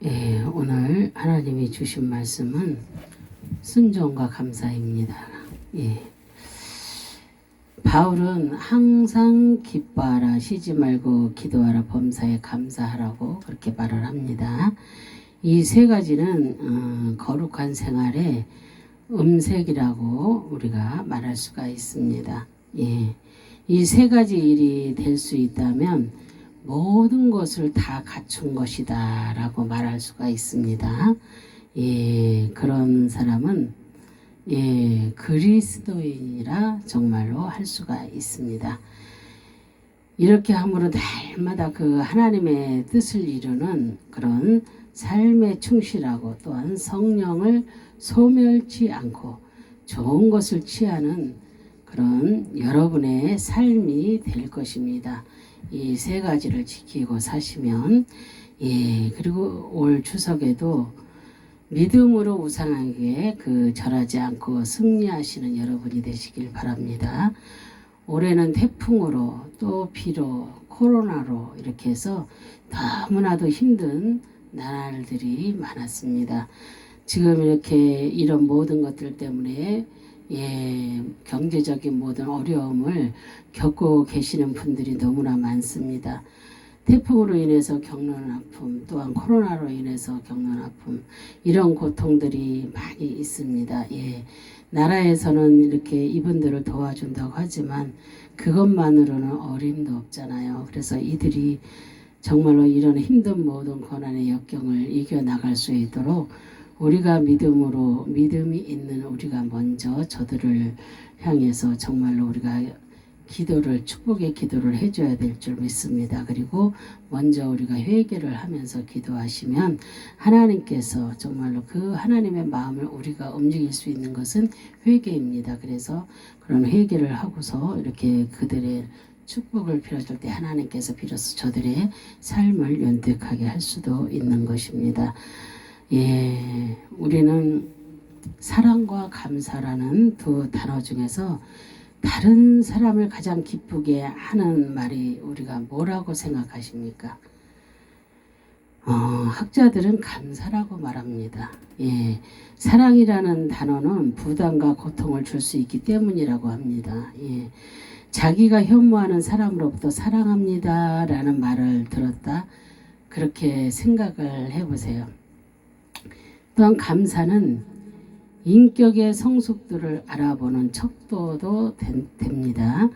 예, 오늘 하나님이 주신 말씀은 순종과 감사입니다. 예. 바울은 항상 기뻐하라, 쉬지 말고 기도하라, 범사에 감사하라고 그렇게 말을 합니다. 이 세 가지는 거룩한 생활의 음색이라고 우리가 말할 수가 있습니다. 예. 이 세 가지 일이 될 수 있다면 모든 것을 다 갖춘 것이다 라고 말할 수가 있습니다. 예, 그런 사람은 그리스도인이라 정말로 할 수가 있습니다. 이렇게 함으로 날마다 그 하나님의 뜻을 이루는 그런 삶에 충실하고 또한 성령을 소멸치 않고 좋은 것을 취하는 그런 여러분의 삶이 될 것입니다. 이 세 가지를 지키고 사시면 그리고 올 추석에도 믿음으로 우상에게 절하지 않고 승리하시는 여러분이 되시길 바랍니다. 올해는 태풍으로 또 비로 코로나로 이렇게 해서 너무나도 힘든 나날들이 많았습니다. 지금 이렇게 이런 모든 것들 때문에 경제적인 모든 어려움을 겪고 계시는 분들이 너무나 많습니다. 태풍으로 인해서 겪는 아픔, 또한 코로나로 인해서 겪는 아픔, 이런 고통들이 많이 있습니다. 나라에서는 이렇게 이분들을 도와준다고 하지만 그것만으로는 어림도 없잖아요. 그래서 이들이 정말로 이런 힘든 모든 고난의 역경을 이겨나갈 수 있도록 우리가 믿음이 있는 우리가 먼저 저들을 향해서 정말로 우리가 축복의 기도를 해줘야 될 줄 믿습니다. 그리고 먼저 우리가 회개를 하면서 기도하시면 하나님께서 정말로 그 하나님의 마음을 우리가 움직일 수 있는 것은 회개입니다. 그래서 그런 회개를 하고서 이렇게 그들의 축복을 빌어줄 때 하나님께서 비로소 저들의 삶을 윤택하게 할 수도 있는 것입니다. 우리는 사랑과 감사라는 두 단어 중에서 다른 사람을 가장 기쁘게 하는 말이 우리가 뭐라고 생각하십니까? 학자들은 감사라고 말합니다. 사랑이라는 단어는 부담과 고통을 줄 수 있기 때문이라고 합니다. 자기가 혐오하는 사람으로부터 사랑합니다 라는 말을 들었다, 그렇게 생각을 해보세요. 또한 감사는 인격의 성숙도를 알아보는 척도도 됩니다.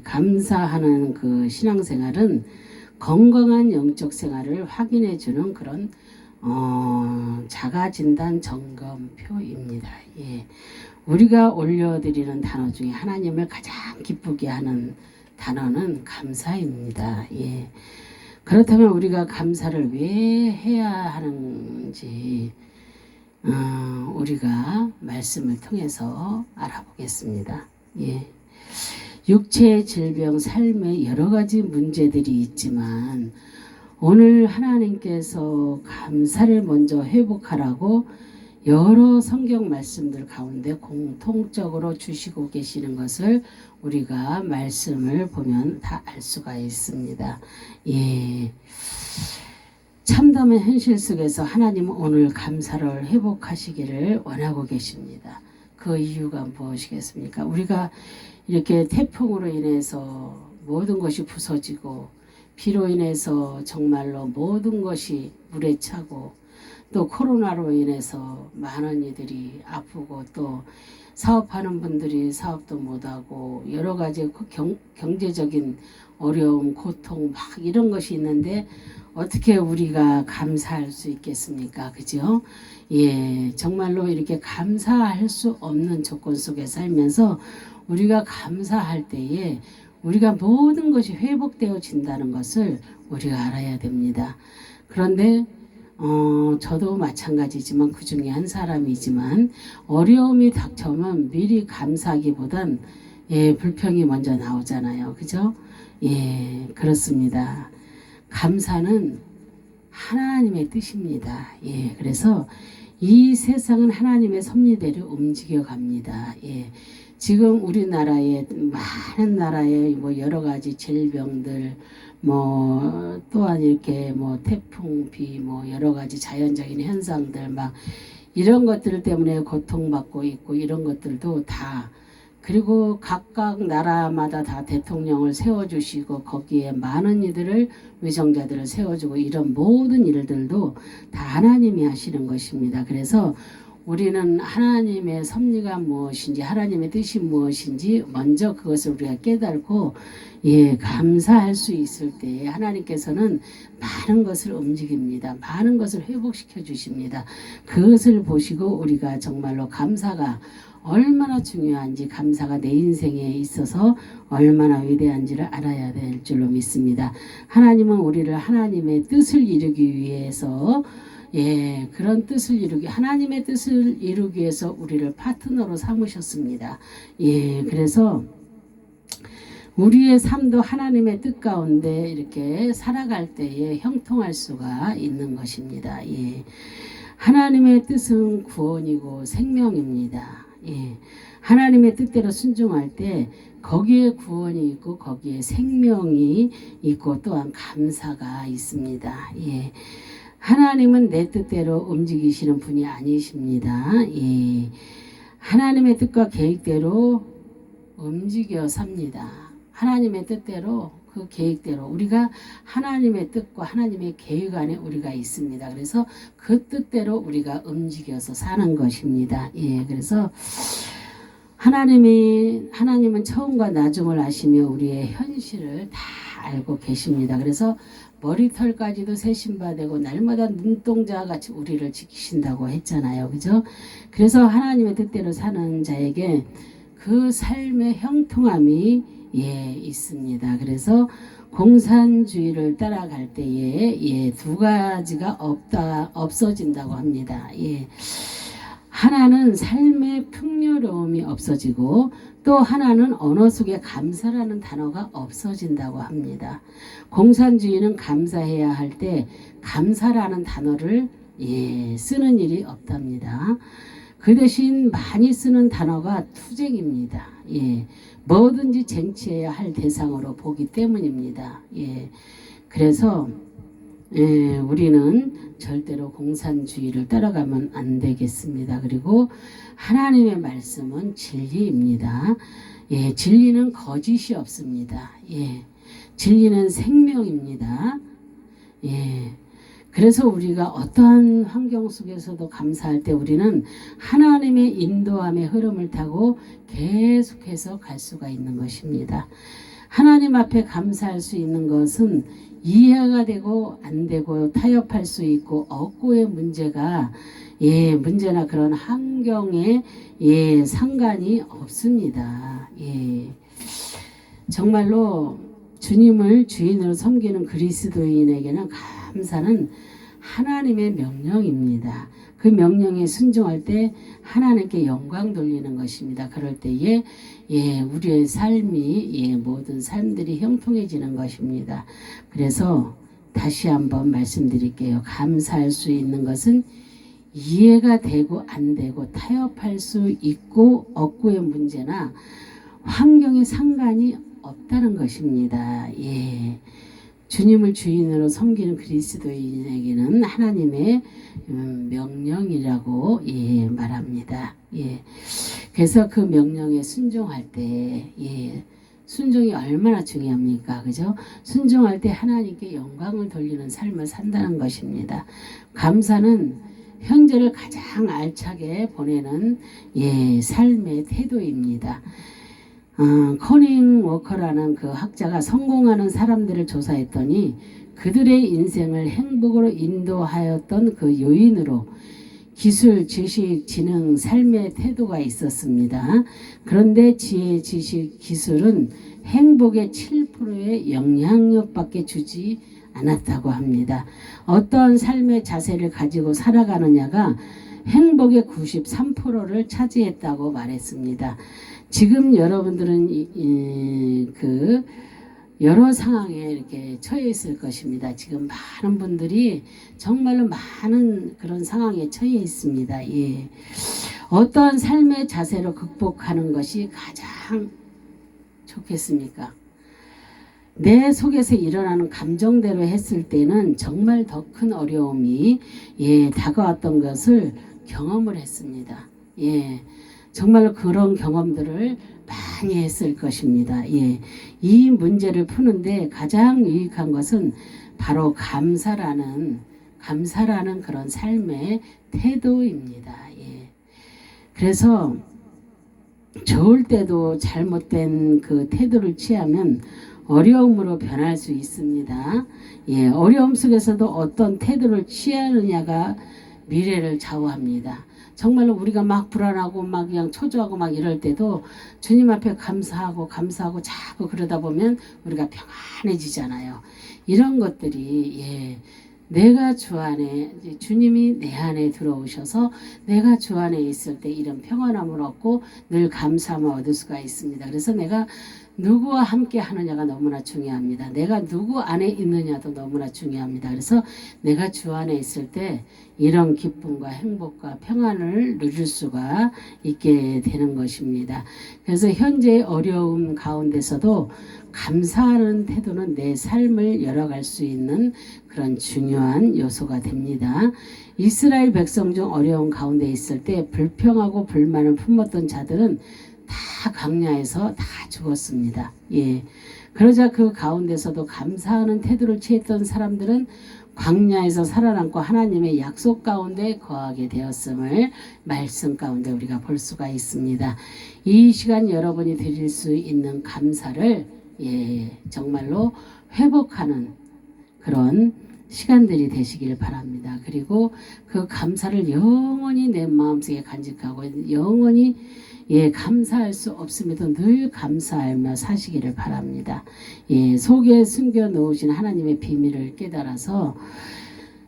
감사하는 그 신앙생활은 건강한 영적 생활을 확인해주는 그런 자가진단 점검표입니다. 우리가 올려드리는 단어 중에 하나님을 가장 기쁘게 하는 단어는 감사입니다. 그렇다면 우리가 감사를 왜 해야 하는지 우리가 말씀을 통해서 알아보겠습니다. 육체의 질병, 삶의 여러 가지 문제들이 있지만 오늘 하나님께서 감사를 먼저 회복하라고 여러 성경 말씀들 가운데 공통적으로 주시고 계시는 것을 우리가 말씀을 보면 다 알 수가 있습니다. 참담한 현실 속에서 하나님은 오늘 감사를 회복하시기를 원하고 계십니다. 그 이유가 무엇이겠습니까? 우리가 이렇게 태풍으로 인해서 모든 것이 부서지고 비로 인해서 정말로 모든 것이 물에 차고 또 코로나로 인해서 많은 이들이 아프고 또 사업하는 분들이 사업도 못하고 여러 가지 경제적인 어려움, 고통 막 이런 것이 있는데 어떻게 우리가 감사할 수 있겠습니까? 그죠? 정말로 이렇게 감사할 수 없는 조건 속에 살면서 우리가 감사할 때에 우리가 모든 것이 회복되어진다는 것을 우리가 알아야 됩니다. 그런데 저도 마찬가지지만 그 중에 한 사람이지만 어려움이 닥쳐오면 미리 감사하기보단 불평이 먼저 나오잖아요. 그죠? 그렇습니다. 감사는 하나님의 뜻입니다. 그래서 이 세상은 하나님의 섭리대로 움직여 갑니다. 지금 우리나라에 많은 나라에 뭐 여러 가지 질병들 뭐 또한 이렇게 뭐 태풍, 비, 뭐 여러 가지 자연적인 현상들 막 이런 것들 때문에 고통받고 있고 이런 것들도 다 그리고 각각 나라마다 다 대통령을 세워주시고 거기에 많은 이들을 위정자들을 세워주고 이런 모든 일들도 다 하나님이 하시는 것입니다. 그래서 우리는 하나님의 섭리가 무엇인지 하나님의 뜻이 무엇인지 먼저 그것을 우리가 깨닫고 감사할 수 있을 때에 하나님께서는 많은 것을 움직입니다. 많은 것을 회복시켜 주십니다. 그것을 보시고 우리가 정말로 감사가 얼마나 중요한지 감사가 내 인생에 있어서 얼마나 위대한지를 알아야 될 줄로 믿습니다. 하나님은 우리를 하나님의 뜻을 이루기 위해서 그런 뜻을 이루기 하나님의 뜻을 이루기 위해서 우리를 파트너로 삼으셨습니다. 그래서 우리의 삶도 하나님의 뜻 가운데 이렇게 살아갈 때에 형통할 수가 있는 것입니다. 하나님의 뜻은 구원이고 생명입니다. 하나님의 뜻대로 순종할 때 거기에 구원이 있고 거기에 생명이 있고 또한 감사가 있습니다. 하나님은 내 뜻대로 움직이시는 분이 아니십니다. 하나님의 뜻과 계획대로 움직여 삽니다. 하나님의 뜻대로 그 계획대로 우리가 하나님의 뜻과 하나님의 계획 안에 우리가 있습니다. 그래서 그 뜻대로 우리가 움직여서 사는 것입니다. 그래서 하나님은 처음과 나중을 아시며 우리의 현실을 다 알고 계십니다. 그래서 머리털까지도 세신바되고 날마다 눈동자 같이 우리를 지키신다고 했잖아요. 그죠? 그래서 하나님의 뜻대로 사는 자에게 그 삶의 형통함이 있습니다. 그래서 공산주의를 따라갈 때에 두 가지가 없어진다고 합니다. 하나는 삶의 풍요로움이 없어지고 또 하나는 언어 속에 감사라는 단어가 없어진다고 합니다. 공산주의는 감사해야 할 때 감사라는 단어를 쓰는 일이 없답니다. 그 대신 많이 쓰는 단어가 투쟁입니다. 뭐든지 쟁취해야 할 대상으로 보기 때문입니다. 그래서 우리는 절대로 공산주의를 따라가면 안 되겠습니다. 그리고 하나님의 말씀은 진리입니다. 진리는 거짓이 없습니다. 진리는 생명입니다. 그래서 우리가 어떠한 환경 속에서도 감사할 때 우리는 하나님의 인도함의 흐름을 타고 계속해서 갈 수가 있는 것입니다. 하나님 앞에 감사할 수 있는 것은 이해가 되고 안 되고 타협할 수 있고 억고의 문제가 문제나 그런 환경에 상관이 없습니다. 정말로 주님을 주인으로 섬기는 그리스도인에게는 감사는 하나님의 명령입니다. 그 명령에 순종할 때 하나님께 영광 돌리는 것입니다. 그럴 때에 우리의 삶이 모든 삶들이 형통해지는 것입니다. 그래서 다시 한번 말씀드릴게요. 감사할 수 있는 것은 이해가 되고 안 되고 타협할 수 있고 억구의 문제나 환경에 상관이 없다는 것입니다. 주님을 주인으로 섬기는 그리스도인에게는 하나님의 명령이라고 말합니다. 그래서 그 명령에 순종할 때 순종이 얼마나 중요합니까? 그죠? 순종할 때 하나님께 영광을 돌리는 삶을 산다는 것입니다. 감사는 현재를 가장 알차게 보내는 삶의 태도입니다. 커닝 워커라는 그 학자가 성공하는 사람들을 조사했더니 그들의 인생을 행복으로 인도하였던 그 요인으로 기술, 지식, 지능, 삶의 태도가 있었습니다. 그런데 지혜, 지식, 기술은 행복의 7%의 영향력밖에 주지 않았다고 합니다. 어떠한 삶의 자세를 가지고 살아가느냐가 행복의 93%를 차지했다고 말했습니다. 지금 여러분들은 그 여러 상황에 이렇게 처해 있을 것입니다. 지금 많은 분들이 정말로 많은 그런 상황에 처해 있습니다. 어떤 삶의 자세로 극복하는 것이 가장 좋겠습니까? 내 속에서 일어나는 감정대로 했을 때는 정말 더 큰 어려움이 다가왔던 것을 경험을 했습니다. 정말 그런 경험들을 많이 했을 것입니다. 이 문제를 푸는데 가장 유익한 것은 바로 감사라는 그런 삶의 태도입니다. 그래서 좋을 때도 잘못된 그 태도를 취하면 어려움으로 변할 수 있습니다. 어려움 속에서도 어떤 태도를 취하느냐가 미래를 좌우합니다. 정말로 우리가 막 불안하고 막 그냥 초조하고 막 이럴 때도 주님 앞에 감사하고 자꾸 그러다 보면 우리가 평안해지잖아요. 이런 것들이 내가 주 안에, 주님이 내 안에 들어오셔서 내가 주 안에 있을 때 이런 평안함을 얻고 늘 감사함을 얻을 수가 있습니다. 그래서 내가 누구와 함께 하느냐가 너무나 중요합니다. 내가 누구 안에 있느냐도 너무나 중요합니다. 그래서 내가 주 안에 있을 때 이런 기쁨과 행복과 평안을 누릴 수가 있게 되는 것입니다. 그래서 현재의 어려움 가운데서도 감사하는 태도는 내 삶을 열어갈 수 있는 그런 중요한 요소가 됩니다. 이스라엘 백성 중 어려운 가운데 있을 때 불평하고 불만을 품었던 자들은 다 광야에서 다 죽었습니다. 그러자 그 가운데서도 감사하는 태도를 취했던 사람들은 광야에서 살아남고 하나님의 약속 가운데 거하게 되었음을 말씀 가운데 우리가 볼 수가 있습니다. 이 시간 여러분이 드릴 수 있는 감사를 정말로 회복하는 그런 시간들이 되시길 바랍니다. 그리고 그 감사를 영원히 내 마음속에 간직하고 영원히 감사할 수 없음에도 늘 감사하며 사시기를 바랍니다. 속에 숨겨 놓으신 하나님의 비밀을 깨달아서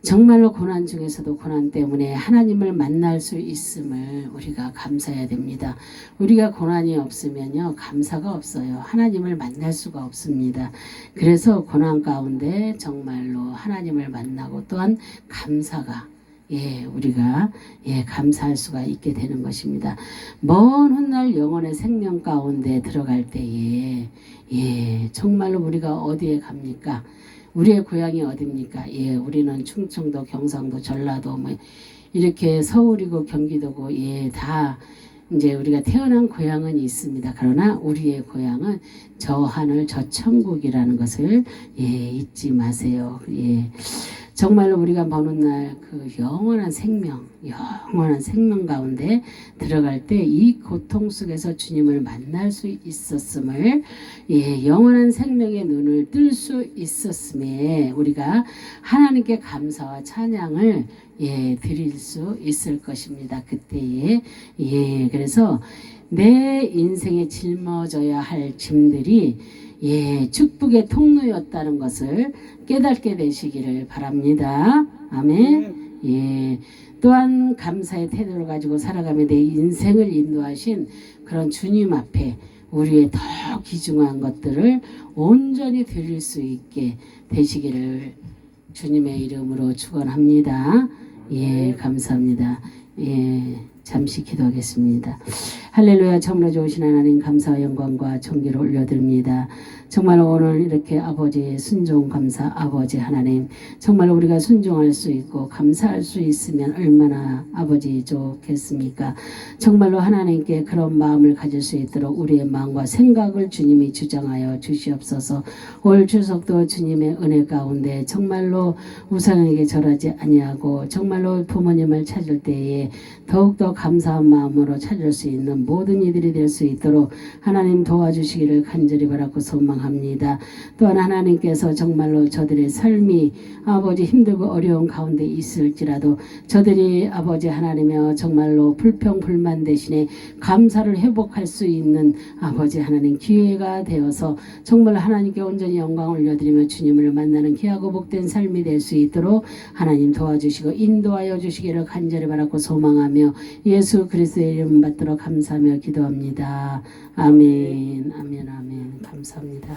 정말로 고난 중에서도 고난 때문에 하나님을 만날 수 있음을 우리가 감사해야 됩니다. 우리가 고난이 없으면요 감사가 없어요. 하나님을 만날 수가 없습니다. 그래서 고난 가운데 정말로 하나님을 만나고 또한 감사가 우리가 감사할 수가 있게 되는 것입니다. 먼 훗날 영혼의 생명 가운데 들어갈 때에 정말로 우리가 어디에 갑니까? 우리의 고향이 어디입니까? 우리는 충청도, 경상도, 전라도 뭐 이렇게 서울이고 경기도고 다 이제 우리가 태어난 고향은 있습니다. 그러나 우리의 고향은 저 하늘 저 천국이라는 것을 잊지 마세요. 정말로 우리가 먼 훗날 그 영원한 생명 가운데 들어갈 때 이 고통 속에서 주님을 만날 수 있었음을 영원한 생명의 눈을 뜰 수 있었음에 우리가 하나님께 감사와 찬양을 드릴 수 있을 것입니다. 그때에 그래서 내 인생에 짊어져야 할 짐들이 축복의 통로였다는 것을 깨닫게 되시기를 바랍니다. 아멘. 또한 감사의 태도를 가지고 살아가며 내 인생을 인도하신 그런 주님 앞에 우리의 더 귀중한 것들을 온전히 드릴 수 있게 되시기를 주님의 이름으로 축원합니다. 감사합니다. 잠시 기도하겠습니다. 할렐루야. 참으로 좋으신 하나님 감사와 영광과 존귀를 올려드립니다. 정말 오늘 이렇게 아버지의 순종 감사 아버지 하나님 정말 우리가 순종할 수 있고 감사할 수 있으면 얼마나 아버지 좋겠습니까? 정말로 하나님께 그런 마음을 가질 수 있도록 우리의 마음과 생각을 주님이 주장하여 주시옵소서. 올 추석도 주님의 은혜 가운데 정말로 우상에게 절하지 아니하고 정말로 부모님을 찾을 때에 더욱더 감사한 마음으로 찾을 수 있는 모든 이들이 될 수 있도록 하나님 도와주시기를 간절히 바라고 소망합니다. 또한 하나님께서 정말로 저들의 삶이 아버지 힘들고 어려운 가운데 있을지라도 저들이 아버지 하나님여 정말로 불평불만 대신에 감사를 회복할 수 있는 아버지 하나님 기회가 되어서 정말 하나님께 온전히 영광을 올려드리며 주님을 만나는 귀하고 복된 삶이 될 수 있도록 하나님 도와주시고 인도하여 주시기를 간절히 바라고 소망하며 예수 그리스도의 이름 받들어 감사하며 기도합니다. 아멘. 감사합니다.